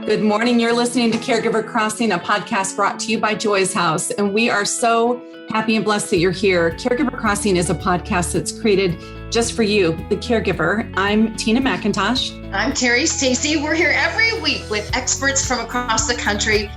Good morning. You're listening to Caregiver Crossing, a podcast brought to you by Joy's House. And we are so happy and blessed that you're here. Caregiver Crossing is a podcast that's created just for you, the caregiver. I'm Tina McIntosh. I'm Terry Stacy. We're here every week with experts from across the country,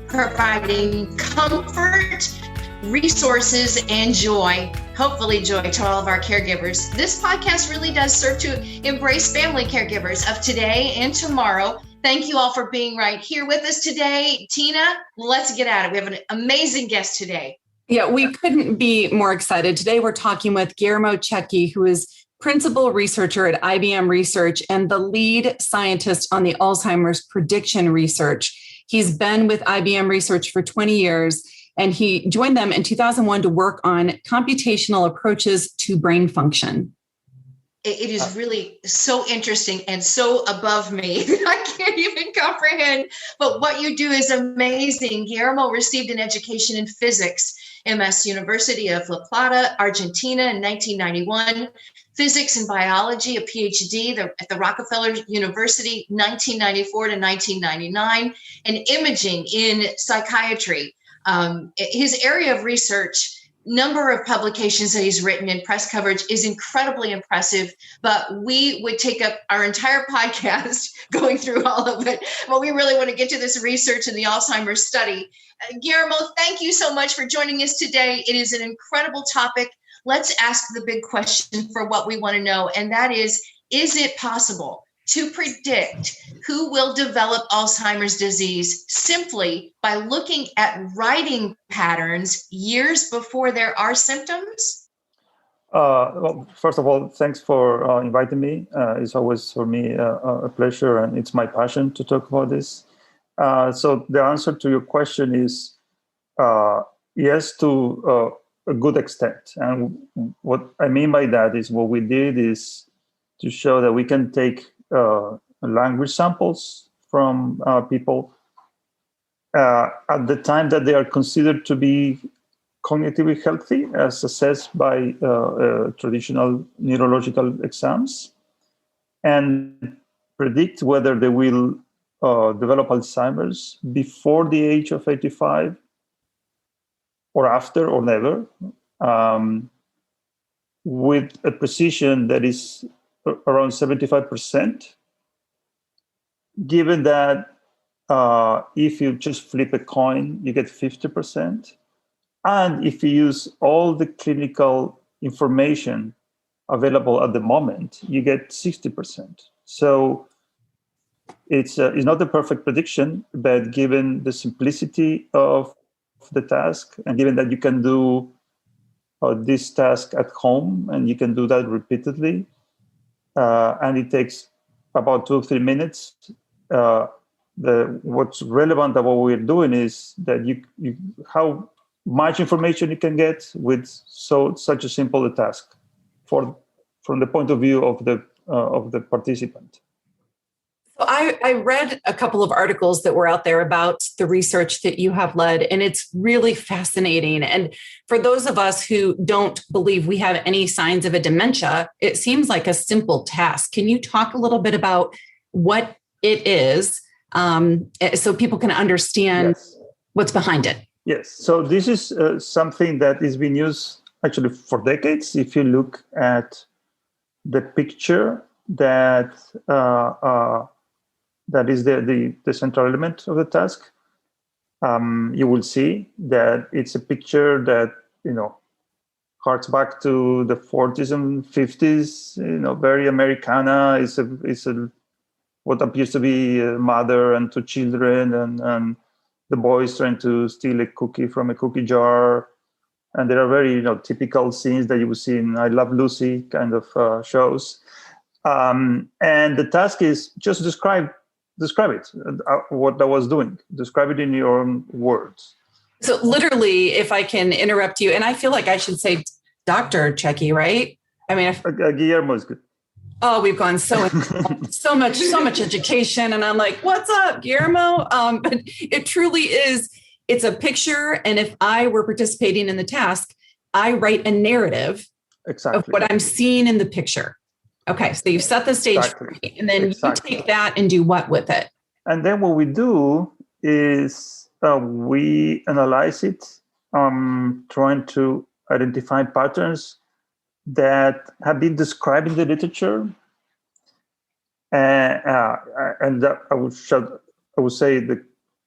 providing comfort, resources, and joy. Hopefully joy to all of our caregivers. This podcast really does serve to embrace family caregivers of today and tomorrow. Thank you all for being right here with us today. Tina, let's get at it. We have an amazing guest today. Yeah, we couldn't be more excited. Today we're talking with Guillermo Cecchi, who is principal researcher at IBM Research and the lead scientist on the Alzheimer's prediction research. He's been with IBM Research for 20 years, and he joined them in 2001 to work on computational approaches to brain function. It is really so interesting and so above me. I can't even comprehend. But what you do is amazing. Guillermo received an education in physics, MS University of La Plata, Argentina in 1991. Physics and biology, a PhD at the Rockefeller University, 1994 to 1999. And imaging in psychiatry. His area of research, number of publications that he's written and press coverage is incredibly impressive, but we would take up our entire podcast going through all of it. But we really want to get to this research and the Alzheimer's study. Guillermo, thank you so much for joining us today. It is an incredible topic. Let's ask the big question for what we want to know, and that is it possible to predict who will develop Alzheimer's disease simply by looking at writing patterns years before there are symptoms? Well, first of all, thanks for inviting me. It's always for me a pleasure, and it's my passion to talk about this. So the answer to your question is yes, to a good extent. And what I mean by that is what we did is to show that we can take language samples from people at the time that they are considered to be cognitively healthy, as assessed by traditional neurological exams, and predict whether they will develop Alzheimer's before the age of 85 or after or never, with a precision that is around 75%, given that if you just flip a coin, you get 50%. And if you use all the clinical information available at the moment, you get 60%. So it's not a perfect prediction, but given the simplicity of the task, and given that you can do this task at home, and you can do that repeatedly, and it takes about 2 or 3 minutes. What's relevant about what we're doing is that you how much information you can get with such a simple task from the point of view of the participant. So I read a couple of articles that were out there about the research that you have led, and it's really fascinating. And for those of us who don't believe we have any signs of a dementia, it seems like a simple task. Can you talk a little bit about what it is so people can understand what's behind it? Yes. So this is something that has been used actually for decades. If you look at the picture that is the central element of the task, you will see that it's a picture that, harks back to the 40s and 50s, very Americana. It's a what appears to be a mother and 2 children, and the boys trying to steal a cookie from a cookie jar. And there are very, typical scenes that you will see in I Love Lucy kind of shows. And the task is just describe it, what I was doing. Describe it in your own words. So literally, if I can interrupt you, and I feel like I should say Dr. Cecchi, right? I mean, Guillermo is good. Oh, we've gone so much education. And I'm like, what's up, Guillermo? But it truly is, it's a picture. And if I were participating in the task, I write a narrative of what I'm seeing in the picture. Okay, so you've set the stage for me, and then you take that and do what with it? And then what we do is we analyze it, trying to identify patterns that have been described in the literature. And that I would say the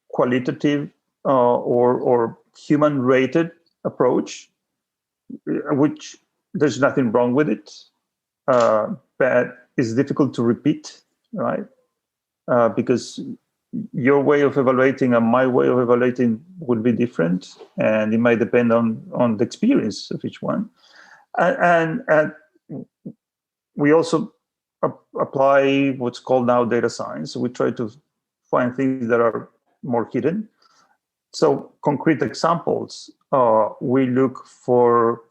qualitative or human rated approach, which there's nothing wrong with it, but it's difficult to repeat, right? Because your way of evaluating and my way of evaluating would be different, and it might depend on the experience of each one. And we also apply what's called now data science. We try to find things that are more hidden. So concrete examples, we look for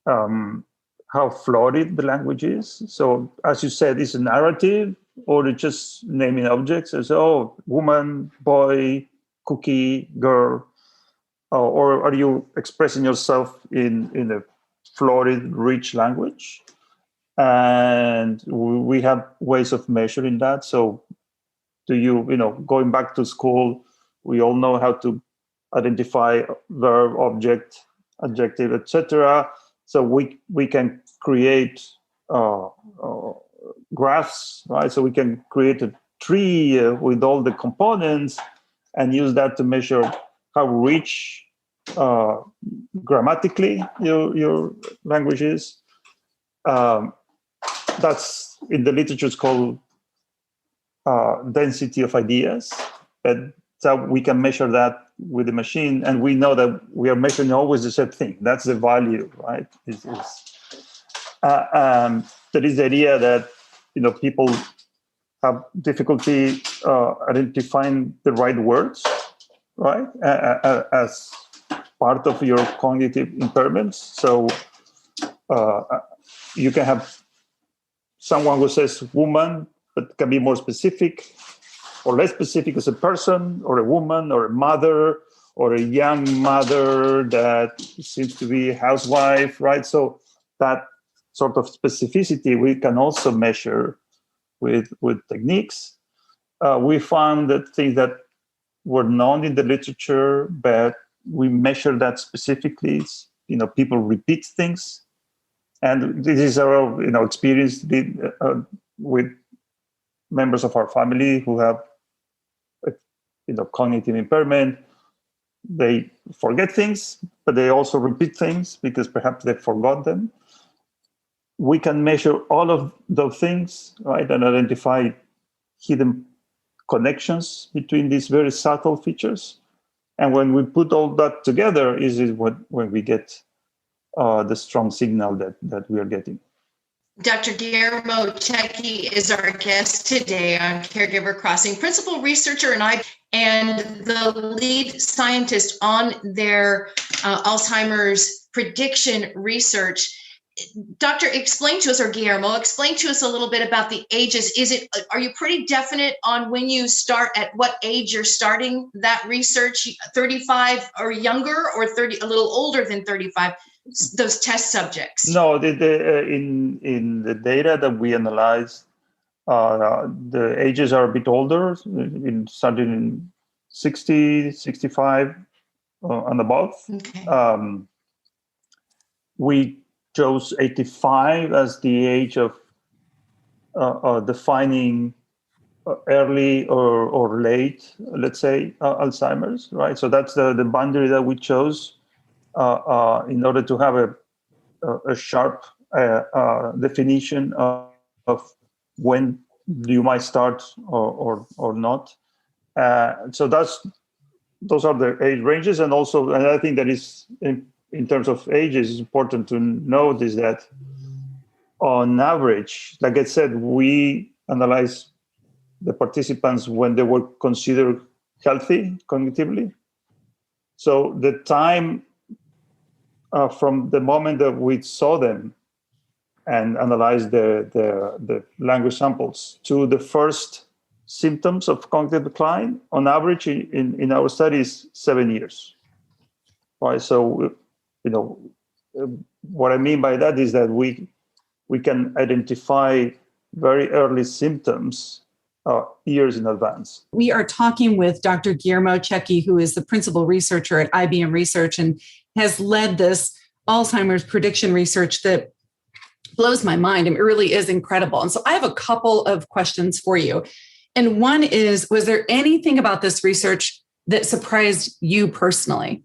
how florid the language is. So as you said, is a narrative or it's just naming objects as, oh, woman, boy, cookie, girl, or are you expressing yourself in a florid, rich language? And we have ways of measuring that. So going back to school, we all know how to identify verb, object, adjective, etc. So we can create graphs, right? So we can create a tree with all the components and use that to measure how rich grammatically your language is. That's in the literature is called density of ideas, but so we can measure that with the machine, and we know that we are measuring always the same thing. That's the value, right? There is the idea that people have difficulty identifying the right words, right, as part of your cognitive impairments. So you can have someone who says woman, but can be more specific or less specific as a person or a woman or a mother or a young mother that seems to be a housewife, right? So that sort of specificity we can also measure with techniques. We found that things that were known in the literature, but we measure that specifically. People repeat things. And this is our experience with members of our family who have cognitive impairment. They forget things, but they also repeat things because perhaps they forgot them. We can measure all of those things, right, and identify hidden connections between these very subtle features. And when we put all that together, is when we get the strong signal that we are getting. Dr. Guillermo Cecchi is our guest today on Caregiver Crossing, principal researcher and the lead scientist on their Alzheimer's prediction research. Doctor, explain to us, or Guillermo, explain to us a little bit about the ages. Are you pretty definite on when you start, at what age you're starting that research, 35 or younger, or 30, a little older than 35? Those test subjects? No, in the data that we analyzed, the ages are a bit older, starting in 60, 65 and above. Okay. We chose 85 as the age of defining early or late, let's say, Alzheimer's, right? So that's the boundary that we chose. In order to have a sharp definition of when you might start or not. So those are the age ranges. And also, and I think that is in terms of ages, it's important to note is that on average, like I said, we analyze the participants when they were considered healthy cognitively. So the time from the moment that we saw them and analyzed the language samples to the first symptoms of cognitive decline, on average in our studies, 7 years. Right. So, what I mean by that is that we can identify very early symptoms years in advance. We are talking with Dr. Guillermo Cecchi, who is the principal researcher at IBM Research and has led this Alzheimer's prediction research that blows my mind. It really is incredible. And so I have a couple of questions for you. And one is, was there anything about this research that surprised you personally?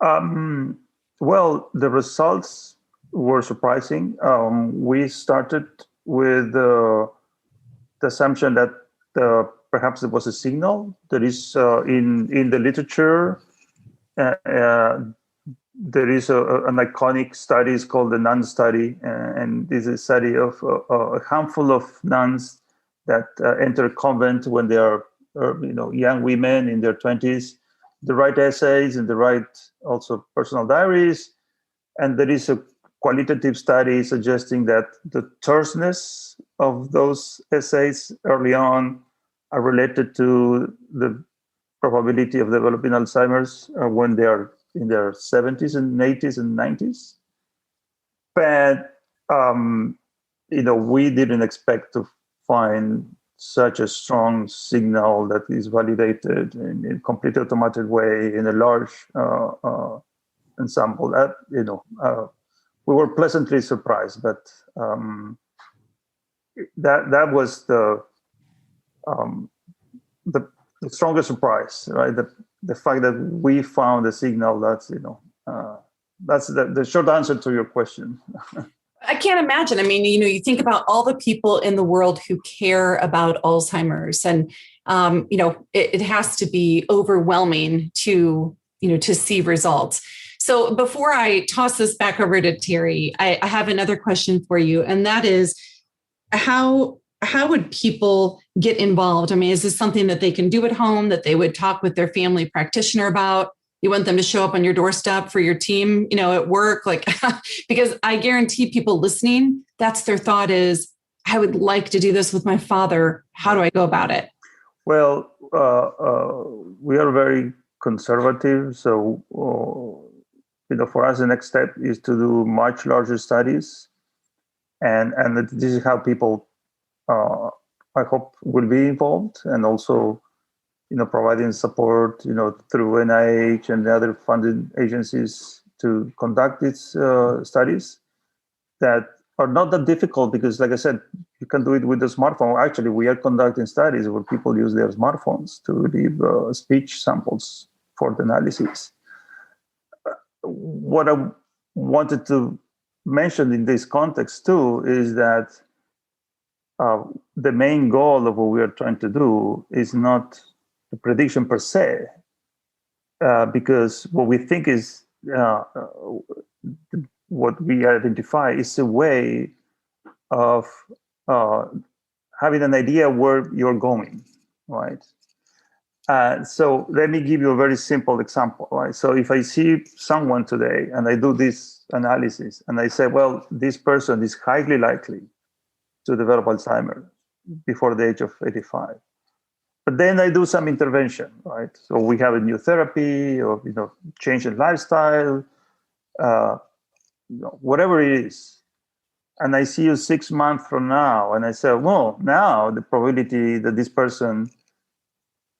Well, the results were surprising. We started with the assumption that perhaps it was a signal. There is in the literature, there is an iconic study. It's called the nun study, and this is a study of a handful of nuns that enter a convent when they are young women in their 20s. They write essays and they write also personal diaries. And there is a qualitative study suggesting that the terseness of those essays early on are related to the probability of developing Alzheimer's when they are in their 70s and 80s and 90s. But, we didn't expect to find such a strong signal that is validated in a complete automated way in a large ensemble. We were pleasantly surprised, but that was the strongest surprise, right? The fact that we found a signal that's the short answer to your question. I can't imagine. I mean, you think about all the people in the world who care about Alzheimer's, and it has to be overwhelming to see results. So before I toss this back over to Terry, I have another question for you, and that is, how would people get involved? I mean, is this something that they can do at home, that they would talk with their family practitioner about? You want them to show up on your doorstep for your team, at work, because I guarantee people listening, that's their thought is, I would like to do this with my father. How do I go about it? Well, we are very conservative. So, for us, the next step is to do much larger studies. And this is how people, I hope, will be involved, and also providing support, through NIH and the other funded agencies to conduct these studies that are not that difficult, because, like I said, you can do it with the smartphone. Actually, we are conducting studies where people use their smartphones to leave speech samples for the analysis. What I wanted to mention in this context, too, is that the main goal of what we are trying to do is not the prediction per se, because what we think is what we identify is a way of having an idea where you're going, right? So let me give you a very simple example, right? So if I see someone today and I do this analysis and I say, well, this person is highly likely to develop Alzheimer's before the age of 85. But then I do some intervention, right? So we have a new therapy, or change in lifestyle, whatever it is. And I see you 6 months from now, and I say, well, now the probability that this person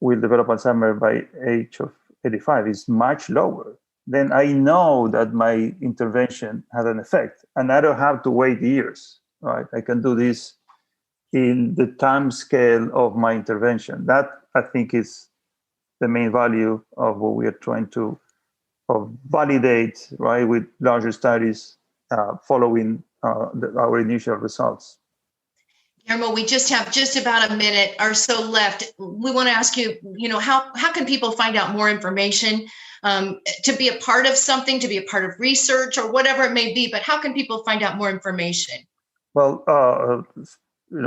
will develop Alzheimer's by age of 85 is much lower. Then I know that my intervention had an effect, and I don't have to wait years, right? I can do this in the time scale of my intervention. That, I think, is the main value of what we are trying to validate, right, with larger studies following our initial results. Guillermo, we just have just about a minute or so left. We want to ask you, how can people find out more information to be a part of something, to be a part of research, or whatever it may be? But how can people find out more information? Well,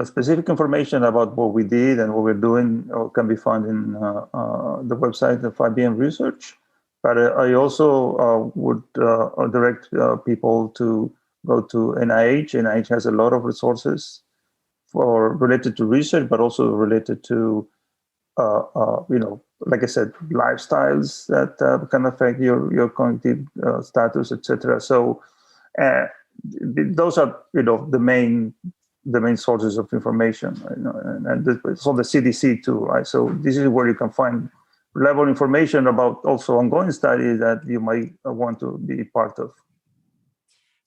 specific information about what we did and what we're doing can be found in the website of IBM Research. But I also would direct people to go to NIH. NIH has a lot of resources related to research, but also related to, like I said, lifestyles that can affect your cognitive status, etc. So those are, the main the main sources of information, and so the CDC too, right? So this is where you can find level information about also ongoing studies that you might want to be part of.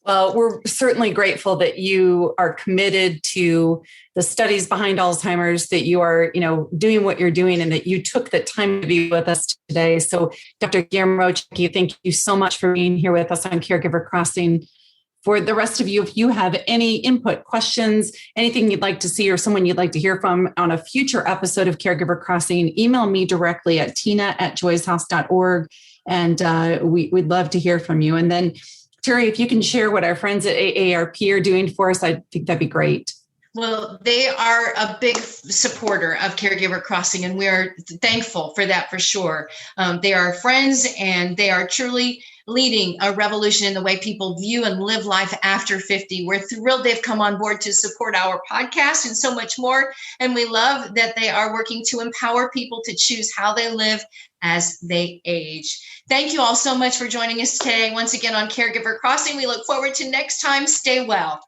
Well, we're certainly grateful that you are committed to the studies behind Alzheimer's, that you are, doing what you're doing, and that you took the time to be with us today. So, Dr. Guillermo Cecchi, thank you so much for being here with us on Caregiver Crossing. For the rest of you, if you have any input, questions, anything you'd like to see or someone you'd like to hear from on a future episode of Caregiver Crossing, email me directly at tina@joyshouse.org. And we'd love to hear from you. And then, Terry, if you can share what our friends at AARP are doing for us, I think that'd be great. Well, they are a big supporter of Caregiver Crossing, and we're thankful for that for sure. They are friends, and they are truly leading a revolution in the way people view and live life after 50. We're thrilled they've come on board to support our podcast and so much more. And we love that they are working to empower people to choose how they live as they age. Thank you all so much for joining us today. Once again on Caregiver Crossing, we look forward to next time. Stay well.